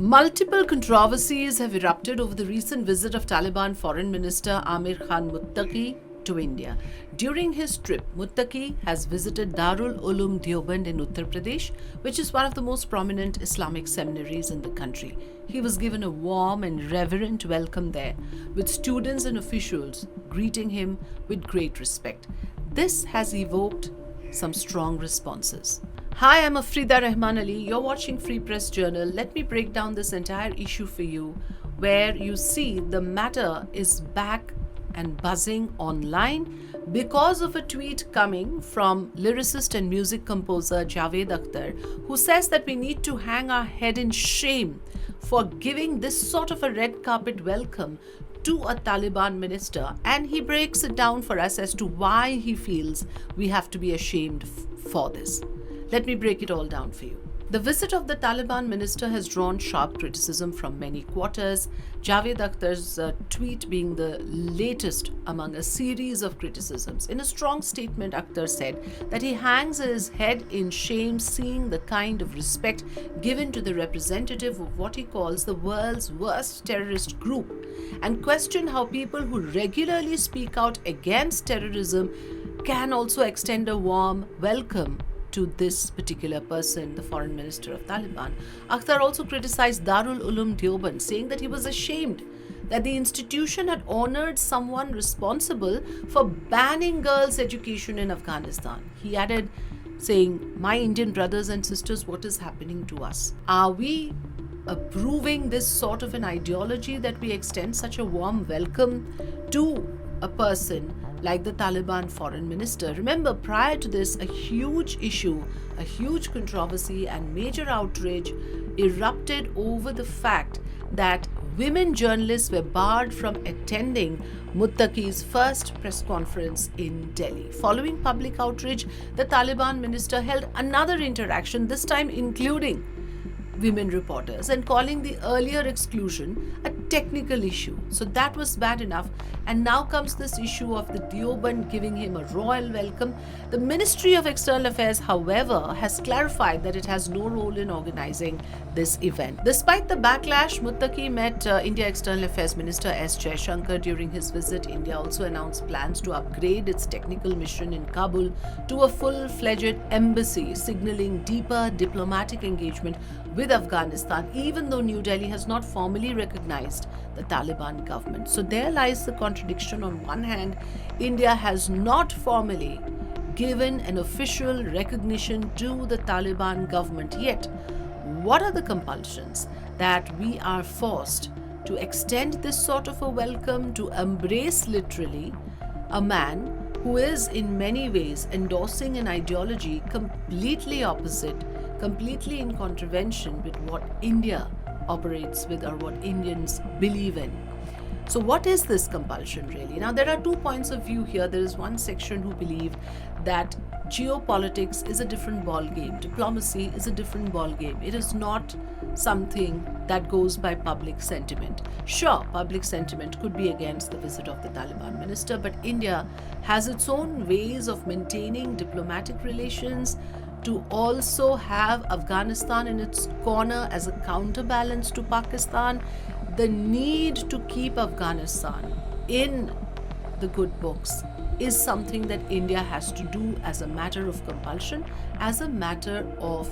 Multiple controversies have erupted over the recent visit of Taliban Foreign Minister Amir Muttaqi to India. During his trip, Muttaqi has visited Darul Uloom Deoband in Uttar Pradesh, which is one of the most prominent Islamic seminaries in the country. He was given a warm and reverent welcome there, with students and officials greeting him with great respect. This has evoked some strong responses. Hi, I'm Afrida Rahman Ali. You're watching Free Press Journal. Let me break down this entire issue for you, where you see the matter is back and buzzing online because of a tweet coming from lyricist and music composer Javed Akhtar, who says that we need to hang our head in shame for giving this sort of a red carpet welcome to a Taliban minister, and he breaks it down for us as to why he feels we have to be ashamed for this. Let me break it all down for you. The visit of the Taliban minister has drawn sharp criticism from many quarters, Javed Akhtar's tweet being the latest among a series of criticisms. In a strong statement, Akhtar said that he hangs his head in shame seeing the kind of respect given to the representative of what he calls the world's worst terrorist group, and questioned how people who regularly speak out against terrorism can also extend a warm welcome to this particular person, the foreign minister of Taliban. Akhtar also criticized Darul Uloom Deoband, saying that he was ashamed that the institution had honored someone responsible for banning girls' education in Afghanistan. He added, saying, "My Indian brothers and sisters, what is happening to us? Are we approving this sort of an ideology that we extend such a warm welcome to a person like the Taliban foreign minister?" Remember, prior to this, a huge issue, a huge controversy and major outrage erupted over the fact that women journalists were barred from attending Muttaqi's first press conference in Delhi. Following public outrage, the Taliban minister held another interaction, this time including women reporters, and calling the earlier exclusion a technical issue. So that was bad enough. And now comes this issue of the Deoband giving him a royal welcome. The Ministry of External Affairs, however, has clarified that it has no role in organizing this event. Despite the backlash, Muttaqi met India External Affairs Minister S. Jaishankar during his visit. India also announced plans to upgrade its technical mission in Kabul to a full-fledged embassy, signaling deeper diplomatic engagement with Afghanistan, even though New Delhi has not formally recognized the Taliban government. So there lies the contradiction. On one hand, India has not formally given an official recognition to the Taliban government yet. What are the compulsions that we are forced to extend this sort of a welcome, to embrace literally a man who is in many ways endorsing an ideology completely opposite, completely in contravention with what India operates with or what Indians believe in? So what is this compulsion really? Now, there are 2 points of view here. There is one section who believe that geopolitics is a different ball game. Diplomacy is a different ball game. It is not something that goes by public sentiment. Sure, public sentiment could be against the visit of the Taliban minister, but India has its own ways of maintaining diplomatic relations, to also have Afghanistan in its corner as a counterbalance to Pakistan. The need to keep Afghanistan in the good books is something that India has to do as a matter of compulsion, as a matter of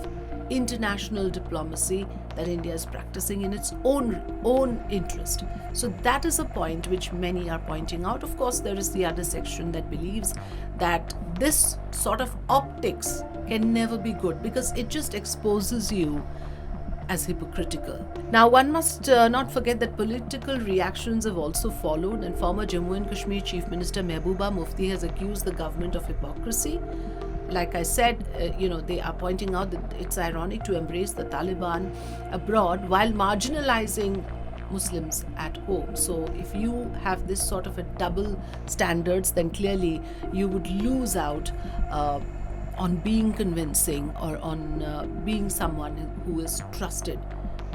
international diplomacy that India is practicing in its own interest. So that is a point which many are pointing out. Of course, there is the other section that believes that this sort of optics can never be good because it just exposes you as hypocritical. Now, one must not forget that political reactions have also followed, and former Jammu and Kashmir Chief Minister Mehbooba Mufti has accused the government of hypocrisy. Like I said, they are pointing out that it's ironic to embrace the Taliban abroad while marginalizing Muslims at home. So if you have this sort of a double standards, then clearly you would lose out on being convincing or on being someone who is trusted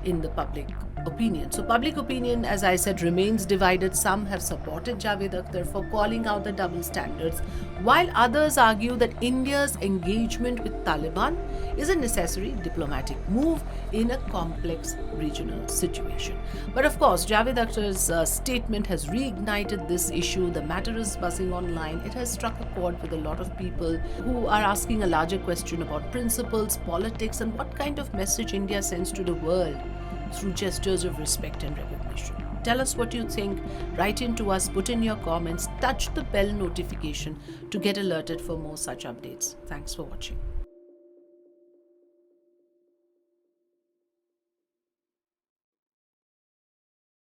in the public opinion. So public opinion, as I said, remains divided. Some have supported Javed Akhtar for calling out the double standards, while others argue that India's engagement with Taliban is a necessary diplomatic move in a complex regional situation. But of course, Javed Akhtar's statement has reignited this issue. The matter is buzzing online. It has struck a chord with a lot of people who are asking a larger question about principles, politics, and what kind of message India sends to the world through gestures of respect and recognition. Tell us what you think. Write in to us, put in your comments, touch the bell notification to get alerted for more such updates. Thanks for watching.